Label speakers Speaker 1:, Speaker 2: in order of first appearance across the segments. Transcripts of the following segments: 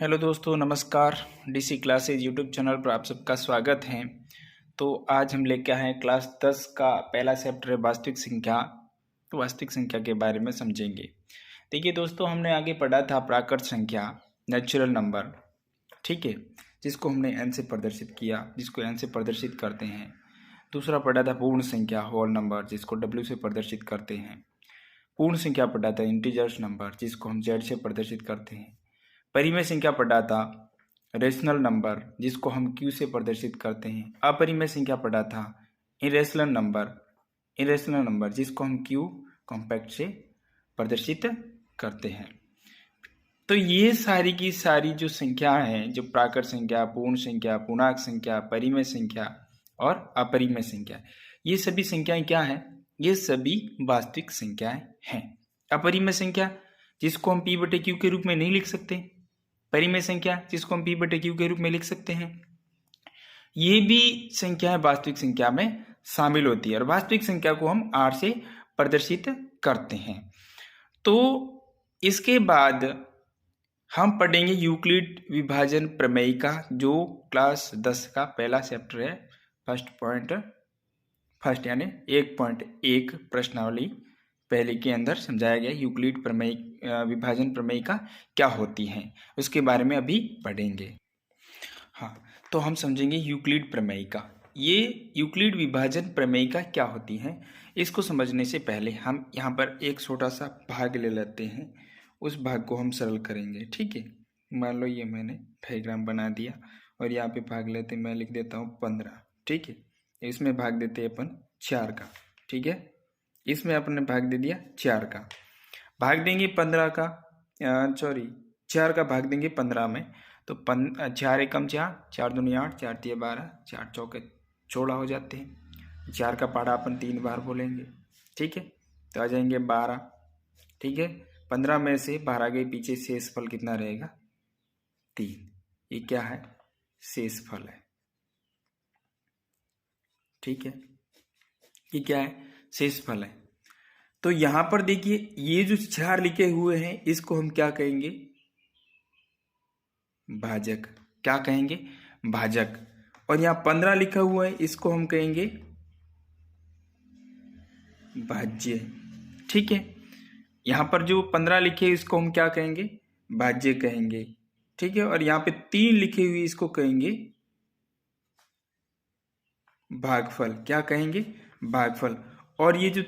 Speaker 1: Hello दोस्तों, नमस्कार। DC classes YouTube channel पर आप सबका स्वागत है। तो आज हम लेके आए हैं क्लास 10 का पहला चैप्टर है वास्तविक संख्या। तो वास्तविक संख्या के बारे में समझेंगे। देखिए दोस्तों, हमने आगे पढ़ा था प्राकृत संख्या, नेचुरल नंबर, ठीक है, जिसको हमने एन से प्रदर्शित किया, जिसको एन से प्रदर्शित करते हैं। दूसरा पढ़ा था पूर्ण संख्या, होल नंबर, जिसको डब्ल्यू से प्रदर्शित करते हैं। पूर्ण संख्या पढ़ा था इंटीजर्स नंबर, जिसको हम जेड से प्रदर्शित करते हैं। परिमेय संख्या पढ़ा था रेशनल नंबर, जिसको हम क्यू से प्रदर्शित करते हैं। अपरिमेय संख्या पढ़ा था इरेशनल नंबर, जिसको हम क्यू कॉम्पैक्ट से प्रदर्शित करते हैं। तो ये सारी की सारी जो संख्या हैं, जो प्राकृत संख्या, पूर्ण संख्या, पूर्णांक संख्या, परिमेय संख्या और अपरिमेय संख्या, ये सभी संख्याएं क्या हैं? ये सभी वास्तविक संख्याएं हैं। अपरिमेय संख्या जिसको हम p/q के रूप में नहीं लिख सकते, परिमेय संख्या जिसको हम p/q के रूप में लिख सकते हैं, ये भी संख्याएं वास्तविक संख्या में शामिल होती है और वास्तविक संख्या को हम r से प्रदर्शित करते हैं। तो इसके बाद हम पढ़ेंगे यूक्लिड विभाजन प्रमेय का, जो क्लास 10 का पहला चैप्टर है। फर्स्ट यानी 1.1 प्रश्नावली पहले के अंदर समझाया गया यूक्लिड प्रमेय, विभाजन प्रमेय का क्या होती है, उसके बारे में अभी पढ़ेंगे। हाँ, तो हम समझेंगे यूक्लिड प्रमेय का। ये यूक्लिड विभाजन प्रमेय का क्या होती है, इसको समझने से पहले हम यहाँ पर एक छोटा सा भाग ले लेते हैं। उस भाग को हम सरल करेंगे, ठीक है। मान लो ये मैंने डायग्राम बना दिया और यहाँ पे भाग लेते, मैं लिख देता हूँ 15, ठीक है। इसमें भाग देते हैं अपन 4 का, ठीक है। इसमें अपने भाग दे दिया 4 का, भाग देंगे 15 का, 4 का भाग देंगे 15 में। तो 4 एकम 4, 4 दूनी 8, 4 तिया 12, 4 चौके 16 हो जाते हैं। 4 का पहाड़ा अपन 3 बार बोलेंगे, ठीक है। तो आ जाएंगे 12, ठीक है। 15 में से 12 के पीछे शेष फल कितना रहेगा? 3। ये क्या है? शेष फल है, ठीक है। ये क्या है? शेष फल है। तो यहां पर देखिए, ये जो 4 लिखे हुए हैं, इसको हम क्या कहेंगे? भाजक। क्या कहेंगे? भाजक। और यहाँ 15 लिखा हुआ है, इसको हम कहेंगे भाज्य, ठीक है। यहाँ पर जो 15 लिखे हैं, इसको हम क्या कहेंगे? भाज्य कहेंगे, ठीक है। और यहाँ पे 3 लिखे हुए, इसको कहेंगे भागफल। क्या कहेंगे? भागफल। और ये जो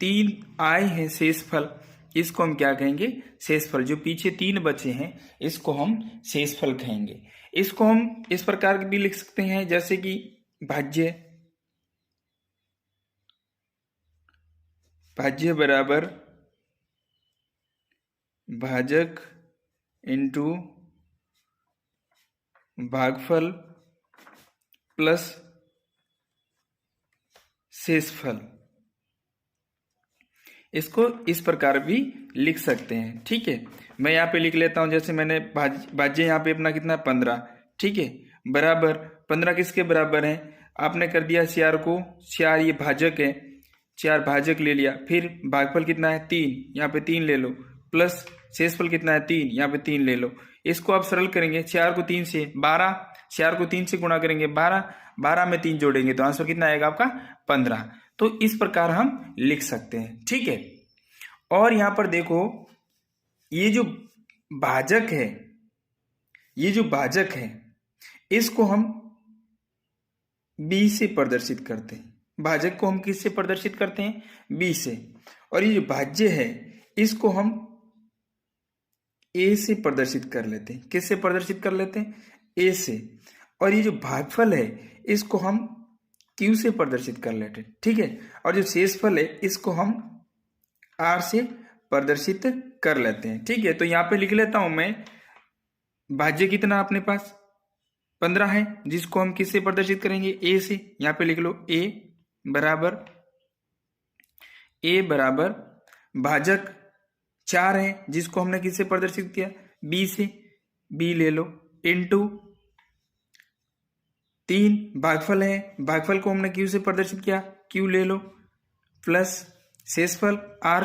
Speaker 1: 3 आए हैं शेषफल, इसको हम क्या कहेंगे? शेषफल। जो पीछे 3 बचे हैं, इसको हम शेषफल कहेंगे। इसको हम इस प्रकार भी लिख सकते हैं, जैसे कि भाज्य बराबर भाजक इंटू भागफल प्लस शेषफल। इसको इस प्रकार भी लिख सकते हैं, ठीक है। मैं यहाँ पे लिख लेता हूं, जैसे मैंने भाज्य यहाँ पे अपना कितना 15, ठीक है, बराबर 15 किसके बराबर है? आपने कर दिया 4 को, 4 ये भाजक है, 4 भाजक ले लिया। फिर भागफल कितना है? 3, यहाँ पे 3 ले लो, प्लस शेषफल कितना है? 3, यहाँ पे 3 ले लो। इसको आप सरल करेंगे, 4 को 3 से 12, 4 को 3 से गुणा करेंगे 12, 12 में 3 जोड़ेंगे तो आंसर कितना आएगा आपका? 15। तो इस प्रकार हम लिख सकते हैं, ठीक है। और यहां पर देखो, ये जो भाजक है, इसको हम b से प्रदर्शित करते हैं। भाजक को हम किससे प्रदर्शित करते हैं? b से। और ये जो भाज्य है, इसको हम a से प्रदर्शित कर लेते हैं। किससे प्रदर्शित कर लेते हैं? a से। और ये जो भागफल है, इसको हम q से प्रदर्शित कर लेते हैं, ठीक है। और जो शेषफल है, इसको हम r से प्रदर्शित कर लेते हैं, ठीक है। तो यहाँ पे लिख लेता हूं मैं, भाज्य कितना अपने पास 15 है, जिसको हम किससे प्रदर्शित करेंगे? a से। यहाँ पे लिख लो a बराबर भाजक 4 है, जिसको हमने किससे प्रदर्शित किया? b से। b ले लो, इंटू 3 भागफल है, भागफल को हमने q से प्रदर्शित किया, q ले लो, प्लस शेषफल r,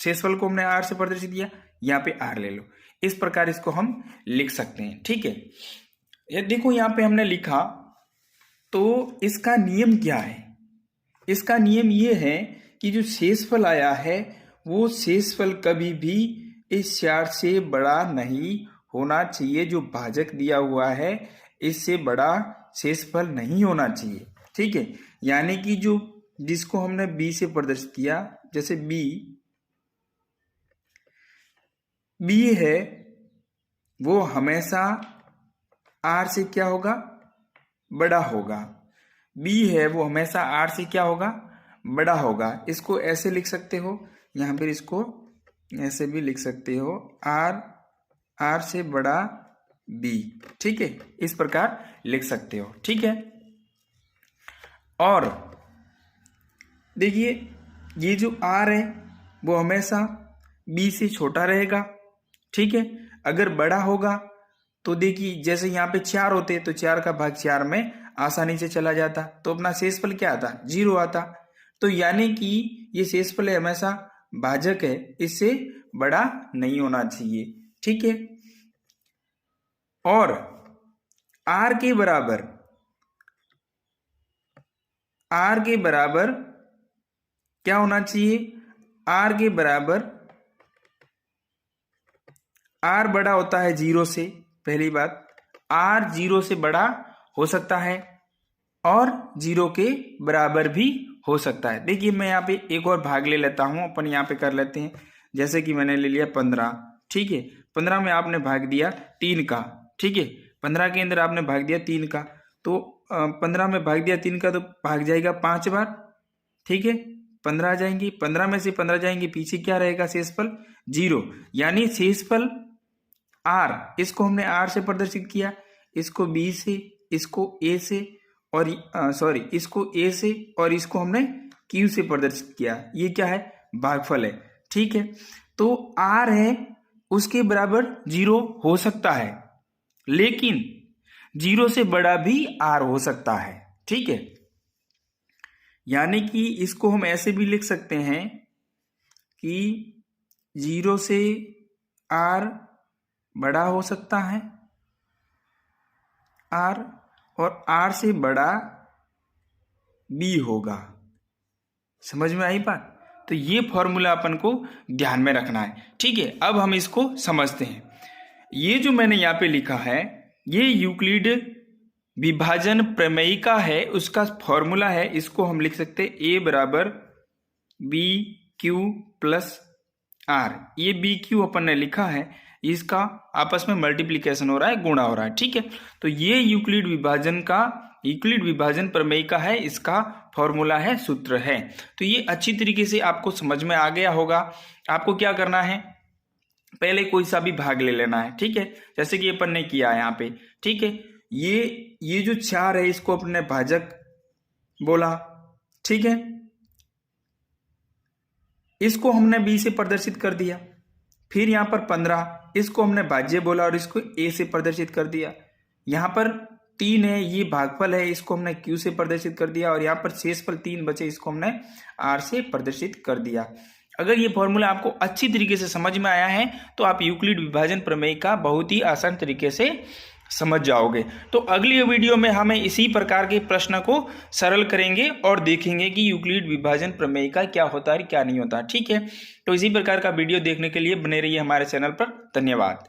Speaker 1: शेषफल को हमने r से प्रदर्शित किया, यहाँ पे r ले लो। इस प्रकार इसको हम लिख सकते हैं। ठीक है, ये देखो यहाँ पे हमने लिखा, तो इसका नियम क्या है? इसका नियम ये है कि जो शेषफल आया है वो शेषफल कभी भी इस 4 से बड़ा नहीं होना चाहिए। जो भाजक दिया हुआ है इससे बड़ा शेषफल नहीं होना चाहिए। ठीक है, यानी कि जो जिसको हमने b से प्रदर्शित किया, जैसे b है वो हमेशा r से क्या होगा? बड़ा होगा। b है वो हमेशा r से क्या होगा? बड़ा होगा। इसको ऐसे लिख सकते हो, यहाँ पर इसको ऐसे भी लिख सकते हो, r से बड़ा b। ठीक है, इस प्रकार लिख सकते हो। ठीक है, और देखिए ये जो r है वो हमेशा b से छोटा रहेगा। ठीक है, अगर बड़ा होगा तो देखिए जैसे यहाँ पे 4 होते तो 4 का भाग 4 में आसानी से चला जाता, तो अपना शेषफल क्या आता? 0 आता। तो यानी कि ये शेषफल हमेशा भाजक है, इससे बड़ा नहीं होना चाहिए। ठीक है, और r के बराबर क्या होना चाहिए? r के बराबर, r बड़ा होता है 0 से। पहली बात, r 0 से बड़ा हो सकता है और 0 के बराबर भी हो सकता है। देखिए मैं यहाँ पे एक और भाग ले लेता हूँ, अपन यहाँ पे कर लेते हैं। जैसे कि मैंने ले लिया 15। ठीक है, 15 में आपने भाग दिया 3 का। ठीक है, 15 के अंदर आपने भाग दिया 3 का, तो 15 में भाग दिया 3 का तो भाग जाएगा 5 बार। ठीक है, 15 आ जाएंगे, 15 में से 15 जाएंगे, पीछे क्या रहेगा? शेषफल 0। यानी शेषफल r, इसको हमने r से प्रदर्शित किया, इसको b से, इसको a से, और इसको a से और इसको हमने q से प्रदर्शित किया। ये क्या है? भागफल है। ठीक है, तो r है उसके बराबर 0 हो सकता है, लेकिन 0 से बड़ा भी r हो सकता है। ठीक है, यानी कि इसको हम ऐसे भी लिख सकते हैं कि 0 से r बड़ा हो सकता है r, और r से बड़ा b होगा। समझ में आई बात? तो ये फॉर्मूला अपन को ध्यान में रखना है। ठीक है, अब हम इसको समझते हैं। ये जो मैंने यहाँ पे लिखा है ये यूक्लिड विभाजन प्रमेय का है, उसका फॉर्मूला है। इसको हम लिख सकते हैं a बराबर बी क्यू प्लस आर। ये बी क्यू अपन ने लिखा है, इसका आपस में मल्टीप्लिकेशन हो रहा है, गुणा हो रहा है। ठीक है, तो ये यूक्लिड विभाजन प्रमेय का है, इसका फॉर्मूला है, सूत्र है। तो ये अच्छी तरीके से आपको समझ में आ गया होगा। आपको क्या करना है, पहले कोई सा भी भाग ले लेना है। ठीक है, जैसे कि अपन ने किया यहाँ पे। ठीक है, ये जो 4 है इसको अपने भाजक बोला। ठीक है, इसको हमने b से प्रदर्शित कर दिया। फिर यहाँ पर 15, इसको हमने भाज्य बोला और इसको a से प्रदर्शित कर दिया। यहाँ पर 3 है, ये भागफल है, इसको हमने q से प्रदर्शित कर दिया, और यहाँ पर शेषफल 3 बचे, इसको हमने r से प्रदर्शित कर दिया। अगर ये फॉर्मूला आपको अच्छी तरीके से समझ में आया है तो आप यूक्लिड विभाजन प्रमेय का बहुत ही आसान तरीके से समझ जाओगे। तो अगली वीडियो में हम इसी प्रकार के प्रश्न को सरल करेंगे और देखेंगे कि यूक्लिड विभाजन प्रमेय का क्या होता है क्या नहीं होता। ठीक है, तो इसी प्रकार का वीडियो देखने के लिए बने रहिए हमारे चैनल पर। धन्यवाद।